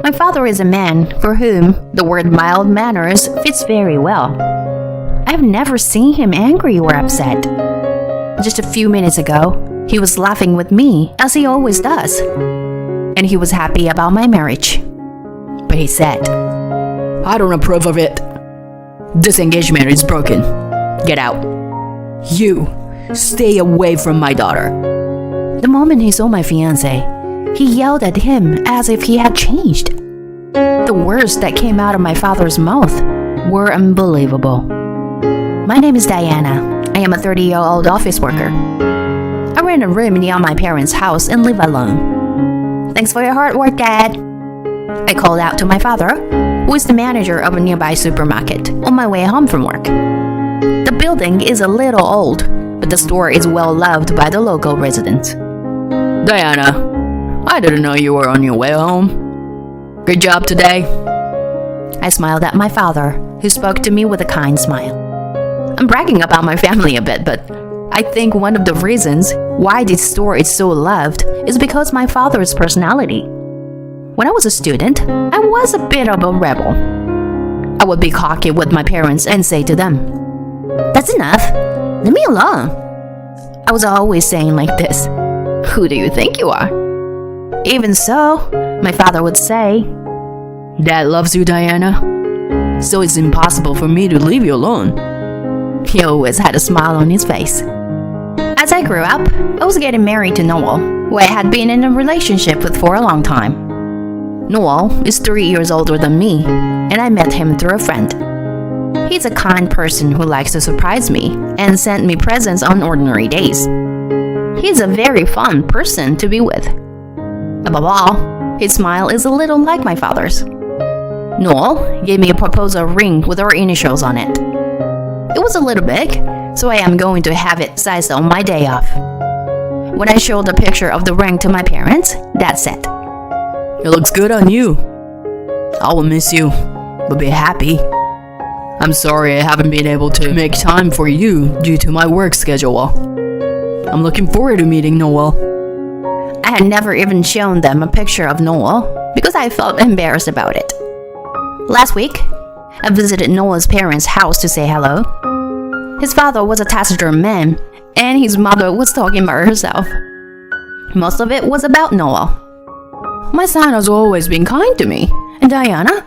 My father is a man for whom the word mild manners fits very well. I've never seen him angry or upset. Just a few minutes ago, he was laughing with me, as he always does. And he was happy about my marriage. But he said, I don't approve of it. This engagement is broken. Get out. You, stay away from my daughter. The moment he saw my fiancé, he yelled at him as if he had changed. The words that came out of my father's mouth were unbelievable. My name is Diana. I am a 30-year-old office worker. I rent a room near my parents' house and live alone. Thanks for your hard work, Dad. I called out to my father, who is the manager of a nearby supermarket, on my way home from work. The building is a little old, but the store is well loved by the local residents. Diana, I didn't know you were on your way home. Good job today. I smiled at my father, who spoke to me with a kind smile. I'm bragging about my family a bit, but I think one of the reasons why this store is so loved is because my father's personality. When I was a student, I was a bit of a rebel. I would be cocky with my parents and say to them, "That's enough. Leave me alone." I was always saying like this, "Who do you think you are?" Even so, my father would say, Dad loves you, Diana, so it's impossible for me to leave you alone. He always had a smile on his face. As I grew up, I was getting married to Noel, who I had been in a relationship with for a long time. Noel is 3 years older than me, and I met him through a friend. He's a kind person who likes to surprise me and send me presents on ordinary days. He's a very fun person to be with. Above all, his smile is a little like my father's. Noel gave me a proposal ring with our initials on it. It was a little big, so I am going to have it sized on my day off. When I showed the picture of the ring to my parents, Dad said, It looks good on you. I will miss you, but be happy. I'm sorry I haven't been able to make time for you due to my work schedule. I'm looking forward to meeting Noel. I had never even shown them a picture of Noel because I felt embarrassed about it. Last week, I visited Noel's parents' house to say hello. His father was a taciturn man, and his mother was talking about herself. Most of it was about Noel. My son has always been kind to me, and Diana,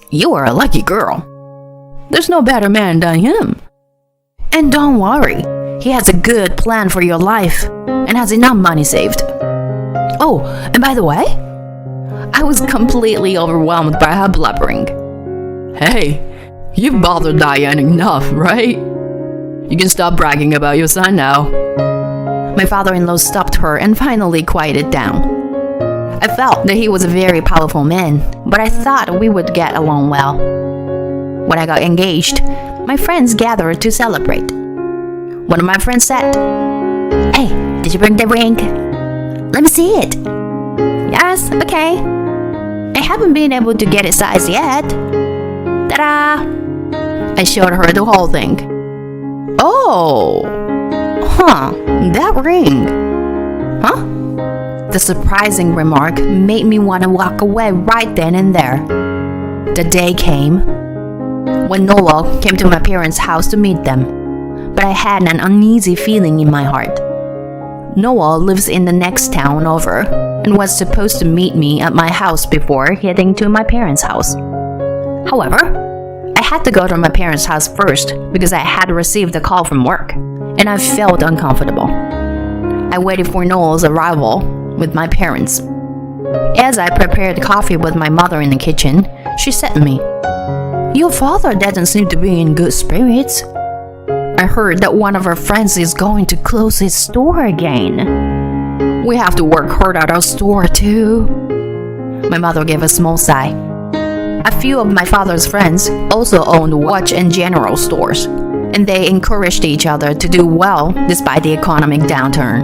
you are a lucky girl. There's no better man than him. And don't worry, he has a good plan for your life and has enough money saved. Oh, and by the way, I was completely overwhelmed by her blubbering. Hey, you've bothered Diane enough, right? You can stop bragging about your son now. My father-in-law stopped her and finally quieted down. I felt that he was a very powerful man, but I thought we would get along well. When I got engaged, my friends gathered to celebrate. One of my friends said, "Hey, did you bring the ring? Let me see it." "Yes, okay. I haven't been able to get it sized yet." Ta-da! I showed her the whole thing. "Oh, that ring. Huh?" The surprising remark made me want to walk away right then and there. The day came when Noel came to my parents' house to meet them, but I had an uneasy feeling in my heart. Noel lives in the next town over and was supposed to meet me at my house before heading to my parents' house. However, I had to go to my parents' house first because I had received a call from work, and I felt uncomfortable. I waited for Noel's arrival with my parents. As I prepared coffee with my mother in the kitchen, she said to me, "Your father doesn't seem to be in good spirits. I heard that one of our friends is going to close his store again. We have to work hard at our store too." My mother gave a small sigh. A few of my father's friends also owned watch and general stores, and they encouraged each other to do well despite the economic downturn.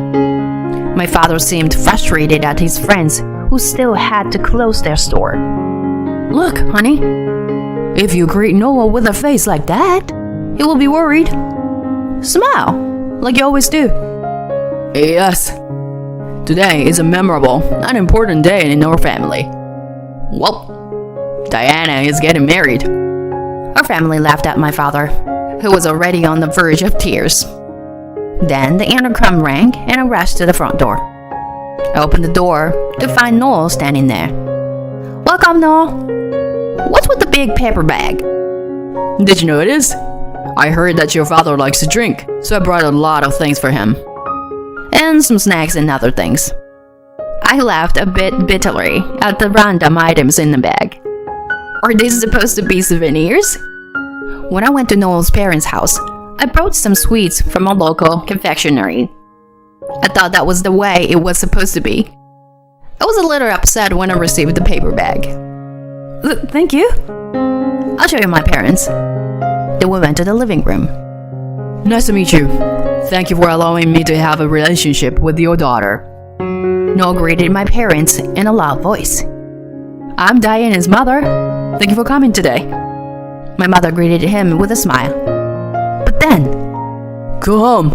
My father seemed frustrated at his friends who still had to close their store. "Look, honey, if you greet Noel with a face like that, he will be worried. Smile, like you always do." Yes, today is a memorable and important day in our family. Well, Diana is getting married. Our family laughed at my father, who was already on the verge of tears. Then the intercom rang and I rushed to the front door. I opened the door to find Noel standing there. Welcome, Noel. What's with the big paper bag? Did you notice? I heard that your father likes to drink, so I brought a lot of things for him. And some snacks and other things. I laughed a bit bitterly at the random items in the bag. Are these supposed to be souvenirs? When I went to Noel's parents' house, I brought some sweets from a local confectionery. I thought that was the way it was supposed to be. I was a little upset when I received the paper bag. Thank you. I'll show you my parents. Then we went to the living room. Nice to meet you. Thank you for allowing me to have a relationship with your daughter. Noel greeted my parents in a loud voice. I'm Diana's mother. Thank you for coming today. My mother greeted him with a smile. But then, Go home.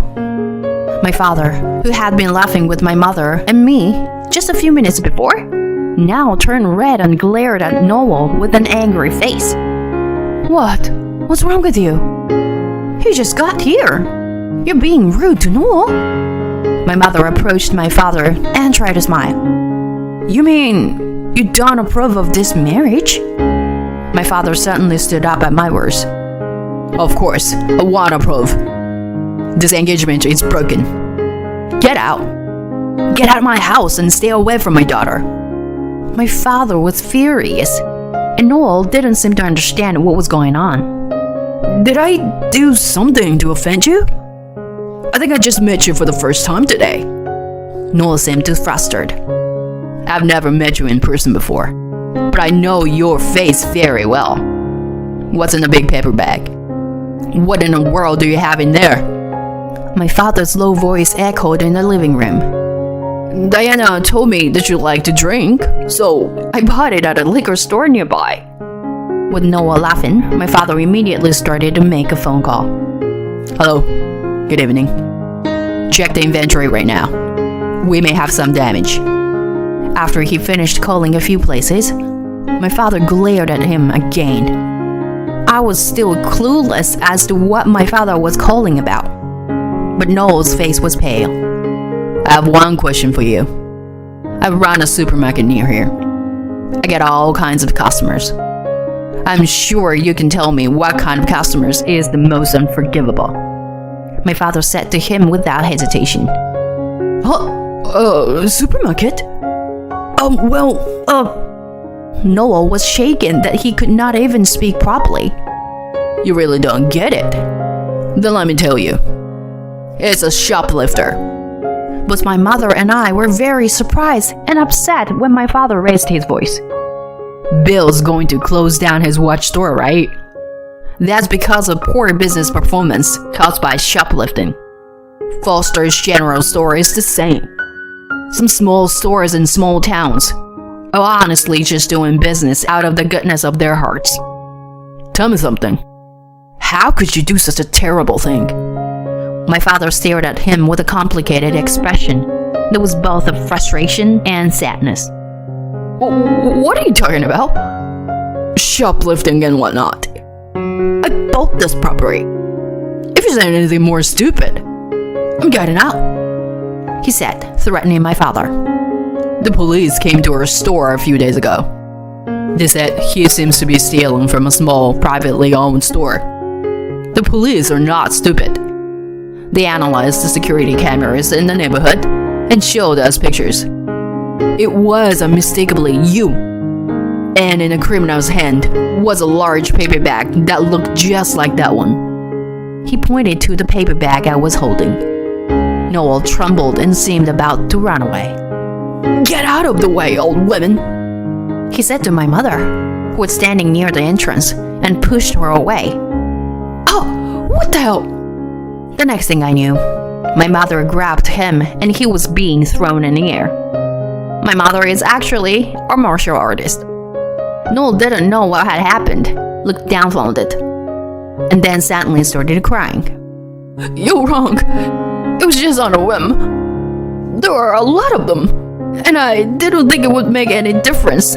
my father, who had been laughing with my mother and me just a few minutes before, now turned red and glared at Noel with an angry face. What? What's wrong with you? He just got here. You're being rude to Noel. My mother approached my father and tried to smile. You mean you don't approve of this marriage? My father suddenly stood up at my words. Of course, I want approve. This engagement is broken. Get out. Get out of my house and stay away from my daughter. My father was furious, and Noel didn't seem to understand what was going on. Did I do something to offend you? I think I just met you for the first time today. Noel seemed too flustered. I've never met you in person before, but I know your face very well. What's in the big paper bag? What in the world do you have in there? My father's low voice echoed in the living room. Diana told me that you like to drink, so I bought it at a liquor store nearby. With Noel laughing, my father immediately started to make a phone call. Hello, good evening. Check the inventory right now. We may have some damage. After he finished calling a few places, my father glared at him again. I was still clueless as to what my father was calling about, but Noel's face was pale. I have one question for you. I run a supermarket near here. I get all kinds of customers. I'm sure you can tell me what kind of customers is the most unforgivable. My father said to him without hesitation. Supermarket? Noel was shaken that he could not even speak properly. You really don't get it? Then let me tell you. It's a shoplifter. Both my mother and I were very surprised and upset when my father raised his voice. Bill's going to close down his watch store, right? That's because of poor business performance caused by shoplifting. Foster's General Store is the same. Some small stores in small towns are honestly just doing business out of the goodness of their hearts. Tell me something. How could you do such a terrible thing? My father stared at him with a complicated expression that was both of frustration and sadness. What are you talking about? Shoplifting and whatnot. I bought this property. If you say anything more stupid, I'm getting out, he said, threatening my father. The police came to our store a few days ago. They said he seems to be stealing from a small, privately owned store. The police are not stupid. They analyzed the security cameras in the neighborhood and showed us pictures. It was unmistakably you. And in a criminal's hand was a large paper bag that looked just like that one. He pointed to the paper bag I was holding. Noel trembled and seemed about to run away. Get out of the way, old woman, he said to my mother, who was standing near the entrance, and pushed her away. Oh, what the hell? The next thing I knew, my mother grabbed him and he was being thrown in the air. My mother is actually a martial artist. Noel didn't know what had happened, looked dumbfounded, and then suddenly started crying. You're wrong. It was just on a whim. There are a lot of them, and I didn't think it would make any difference.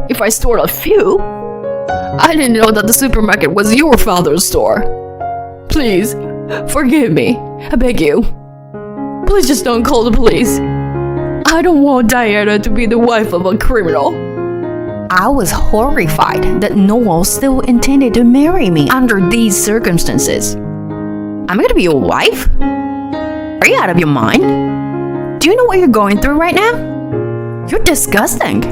if I stole a few. I didn't know that the supermarket was your father's store. Please, forgive me. I beg you. Please just don't call the police. I don't want Diana to be the wife of a criminal. I was horrified that Noel still intended to marry me under these circumstances. I'm gonna be your wife? Are you out of your mind? Do you know what you're going through right now? You're disgusting.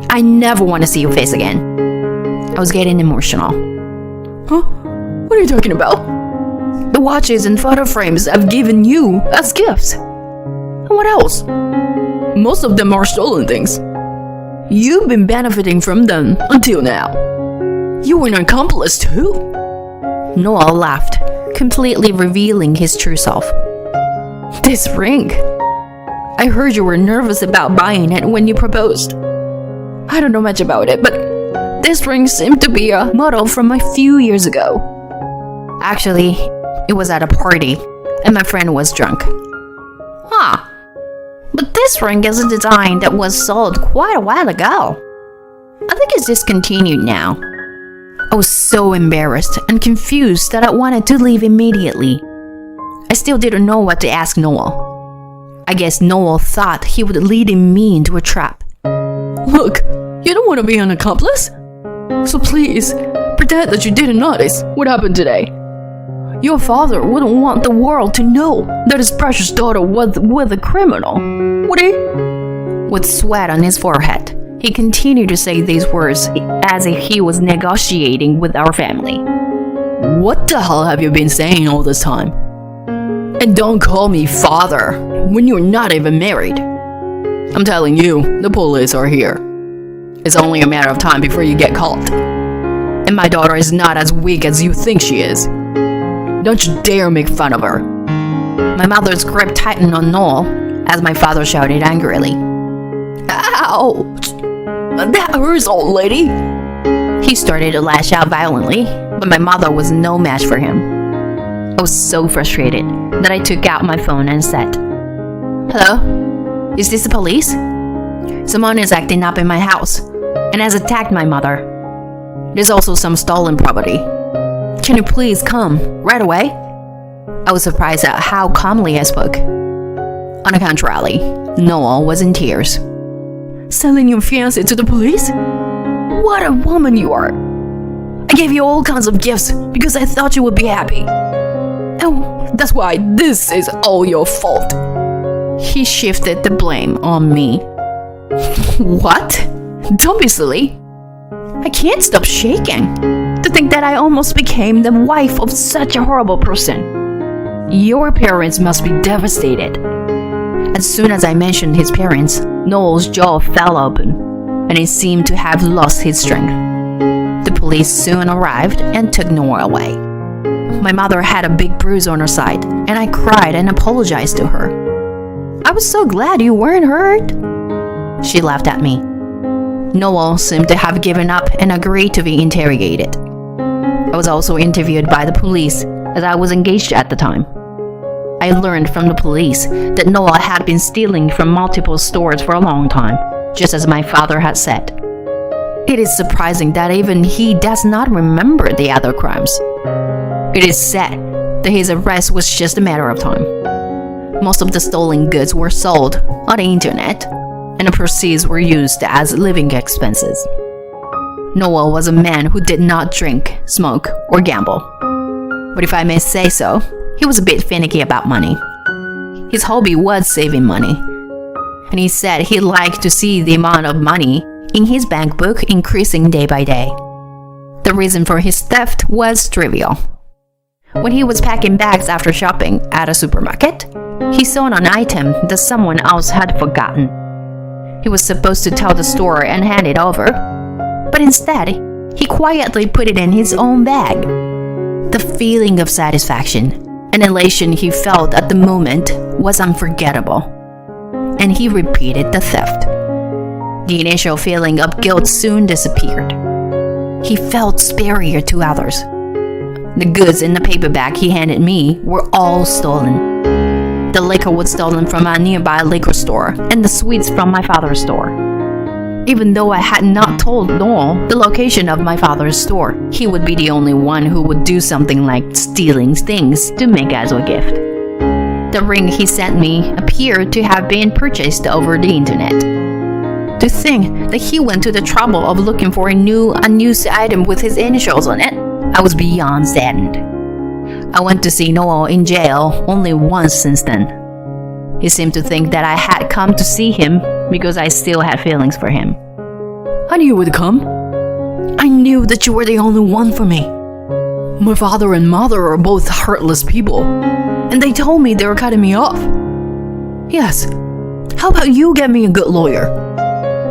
I never want to see your face again. I was getting emotional. Huh? What are you talking about? The watches and photo frames I've given you as gifts. And what else? Most of them are stolen things. You've been benefiting from them until now. You were an accomplice too. Noel laughed, completely revealing his true self. This ring. I heard you were nervous about buying it when you proposed. I don't know much about it, but this ring seemed to be a model from a few years ago. Actually, it was at a party, and my friend was drunk. Huh. But this ring is a design that was sold quite a while ago. I think it's discontinued now. I was so embarrassed and confused that I wanted to leave immediately. I still didn't know what to ask Noel. I guess Noel thought he would lead me into a trap. Look, you don't want to be an accomplice? So please, pretend that you didn't notice what happened today. Your father wouldn't want the world to know that his precious daughter was with a criminal, would he? With sweat on his forehead, he continued to say these words as if he was negotiating with our family. What the hell have you been saying all this time? And don't call me father when you're not even married. I'm telling you, the police are here. It's only a matter of time before you get caught. And my daughter is not as weak as you think she is. Don't you dare make fun of her. My mother's grip tightened on Noel as my father shouted angrily. Ouch! That hurts, old lady! He started to lash out violently, but my mother was no match for him. I was so frustrated that I took out my phone and said, "Hello? Is this the police? Someone is acting up in my house and has attacked my mother. There's also some stolen property. Can you please come right away?" I was surprised at how calmly I spoke. On the contrary, Noel was in tears. Selling your fiancé to the police? What a woman you are! I gave you all kinds of gifts because I thought you would be happy. And that's why this is all your fault. He shifted the blame on me. What? Don't be silly. I can't stop shaking to think that I almost became the wife of such a horrible person. Your parents must be devastated. As soon as I mentioned his parents, Noel's jaw fell open, and he seemed to have lost his strength. The police soon arrived and took Noel away. My mother had a big bruise on her side, and I cried and apologized to her. "I was so glad you weren't hurt." She laughed at me. Noel seemed to have given up and agreed to be interrogated. I was also interviewed by the police as I was engaged at the time. I learned from the police that Noel had been stealing from multiple stores for a long time, just as my father had said. It is surprising that even he does not remember the other crimes. It is said that his arrest was just a matter of time. Most of the stolen goods were sold on the internet, and the proceeds were used as living expenses. Noel was a man who did not drink, smoke, or gamble. But if I may say so, he was a bit finicky about money. His hobby was saving money, and he said he liked to see the amount of money in his bank book increasing day by day. The reason for his theft was trivial. When he was packing bags after shopping at a supermarket, he saw an item that someone else had forgotten. He was supposed to tell the store and hand it over, but instead, he quietly put it in his own bag. The feeling of satisfaction and elation he felt at the moment was unforgettable, and he repeated the theft. The initial feeling of guilt soon disappeared. He felt superior to others. The goods in the paper bag he handed me were all stolen. The liquor was stolen from a nearby liquor store, and the sweets from my father's store. Even though I had not told Noel the location of my father's store, he would be the only one who would do something like stealing things to make as a gift. The ring he sent me appeared to have been purchased over the internet. To think that he went to the trouble of looking for a new, unused item with his initials on it, I was beyond saddened. I went to see Noel in jail only once since then. He seemed to think that I had come to see him because I still had feelings for him. I knew you would come. I knew that you were the only one for me. My father and mother are both heartless people, and they told me they were cutting me off. Yes, how about you get me a good lawyer?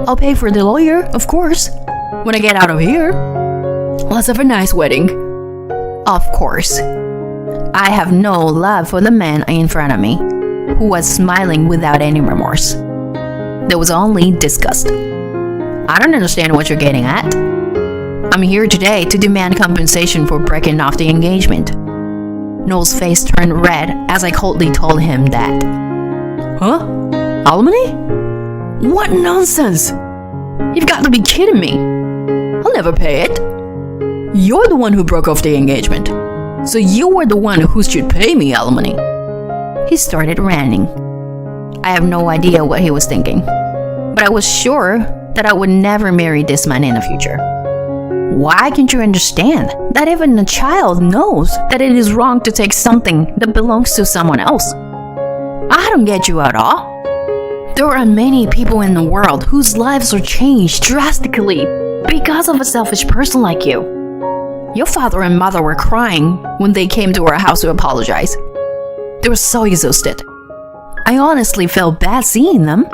I'll pay for the lawyer, of course, when I get out of here. Let's have a nice wedding. Of course. I have no love for the man in front of me, who was smiling without any remorse. There was only disgust. I don't understand what you're getting at. I'm here today to demand compensation for breaking off the engagement. Noel's face turned red as I coldly told him that. Huh? Alimony? What nonsense! You've got to be kidding me. I'll never pay it. You're the one who broke off the engagement, so you were the one who should pay me alimony. He started ranting. I have no idea what he was thinking, but I was sure that I would never marry this man in the future. Why can't you understand that even a child knows that it is wrong to take something that belongs to someone else? I don't get you at all. There are many people in the world whose lives are changed drastically because of a selfish person like you. Your father and mother were crying when they came to our house to apologize. They were so exhausted. I honestly felt bad seeing them.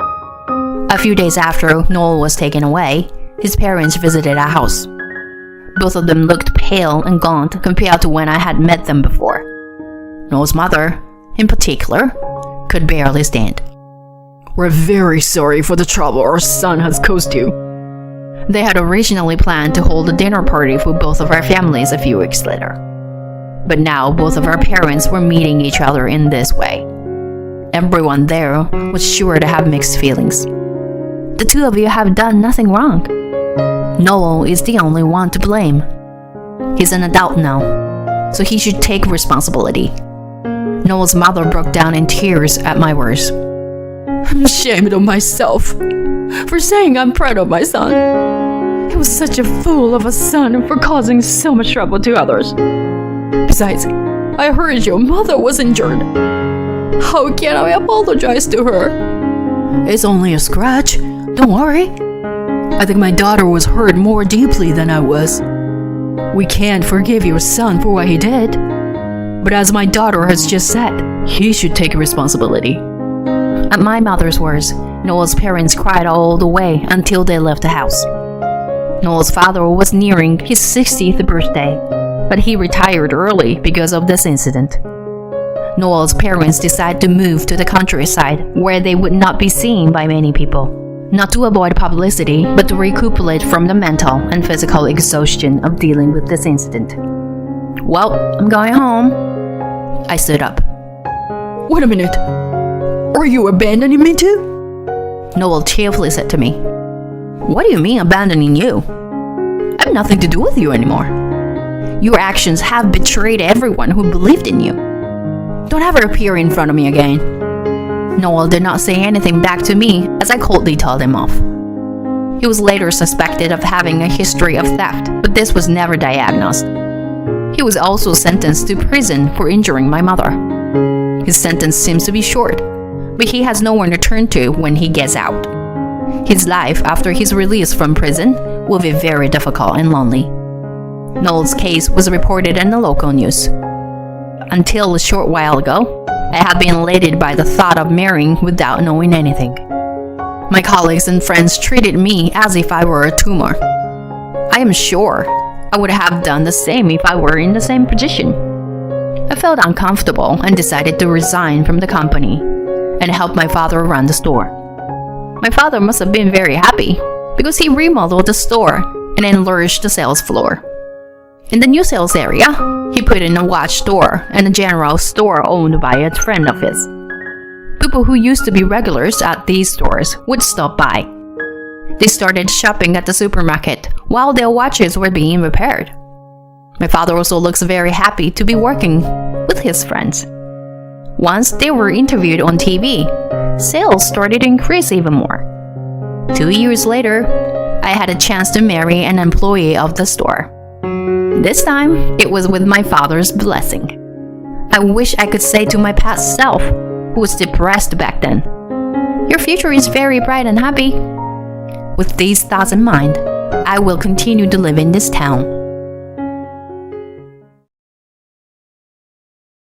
A few days after Noel was taken away, his parents visited our house. Both of them looked pale and gaunt compared to when I had met them before. Noel's mother, in particular, could barely stand. We're very sorry for the trouble our son has caused you. They had originally planned to hold a dinner party for both of our families a few weeks later. But now both of our parents were meeting each other in this way. Everyone there was sure to have mixed feelings. The two of you have done nothing wrong. Noel is the only one to blame. He's an adult now, so he should take responsibility. Noel's mother broke down in tears at my words. I'm ashamed of myself for saying I'm proud of my son. He was such a fool of a son for causing so much trouble to others. Besides, I heard your mother was injured. How can I apologize to her? It's only a scratch. Don't worry. I think my daughter was hurt more deeply than I was. We can't forgive your son for what he did. But as my daughter has just said, he should take responsibility. At my mother's words, Noel's parents cried all the way until they left the house. Noel's father was nearing his 60th birthday, but he retired early because of this incident. Noel's parents decided to move to the countryside where they would not be seen by many people, not to avoid publicity, but to recuperate from the mental and physical exhaustion of dealing with this incident. Well, I'm going home. I stood up. Wait a minute. Are you abandoning me too? Noel cheerfully said to me. What do you mean abandoning you? I have nothing to do with you anymore. Your actions have betrayed everyone who believed in you. Don't ever appear in front of me again. Noel did not say anything back to me as I coldly told him off. He was later suspected of having a history of theft, but this was never diagnosed. He was also sentenced to prison for injuring my mother. His sentence seems to be short, but he has no one to turn to when he gets out. His life after his release from prison will be very difficult and lonely. Noel's case was reported in the local news. Until a short while ago, I had been elated by the thought of marrying without knowing anything. My colleagues and friends treated me as if I were a tumor. I am sure I would have done the same if I were in the same position. I felt uncomfortable and decided to resign from the company and help my father run the store. My father must have been very happy because he remodeled the store and enlarged the sales floor. In the new sales area, he put in a watch store and a general store owned by a friend of his. People who used to be regulars at these stores would stop by. They started shopping at the supermarket while their watches were being repaired. My father also looks very happy to be working with his friends. Once they were interviewed on TV, sales started to increase even more. 2 years later, I had a chance to marry an employee of the store. This time, it was with my father's blessing. I wish I could say to my past self, who was depressed back then, "Your future is very bright and happy." With these thoughts in mind, I will continue to live in this town.